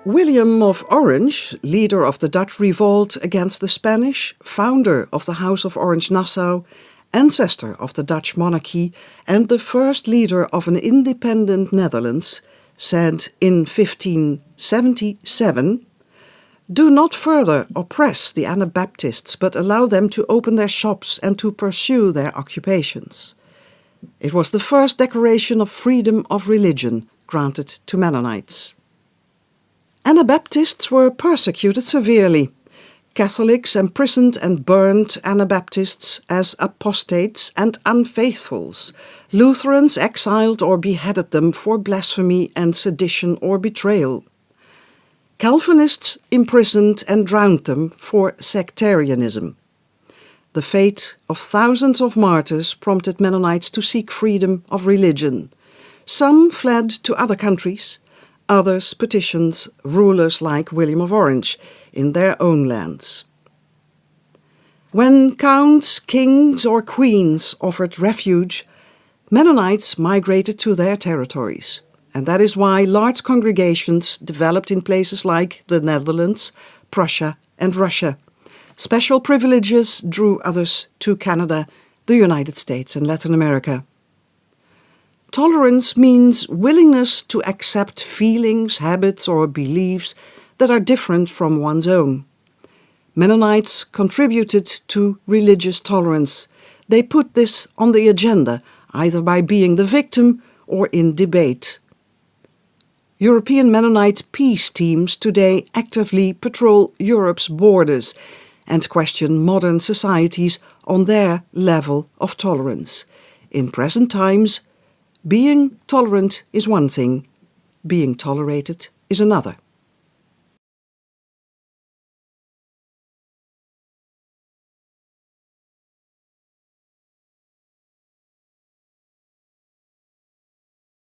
William of Orange, leader of the Dutch revolt against the Spanish, founder of the House of Orange-Nassau, ancestor of the Dutch monarchy and the first leader of an independent Netherlands, said in 1577, "Do not further oppress the Anabaptists, but allow them to open their shops and to pursue their occupations." It was the first declaration of freedom of religion granted to Mennonites. Anabaptists were persecuted severely. Catholics imprisoned and burned Anabaptists as apostates and unfaithfuls. Lutherans exiled or beheaded them for blasphemy and sedition or betrayal. Calvinists imprisoned and drowned them for sectarianism. The fate of thousands of martyrs prompted Mennonites to seek freedom of religion. Some fled to other countries. Others petitioned rulers like William of Orange in their own lands. When counts, kings or queens offered refuge, Mennonites migrated to their territories. And that is why large congregations developed in places like the Netherlands, Prussia and Russia. Special privileges drew others to Canada, the United States and Latin America. Tolerance means willingness to accept feelings, habits or beliefs that are different from one's own. Mennonites contributed to religious tolerance. They put this on the agenda, either by being the victim or in debate. European Mennonite peace teams today actively patrol Europe's borders and question modern societies on their level of tolerance. In present times, being tolerant is one thing, being tolerated is another.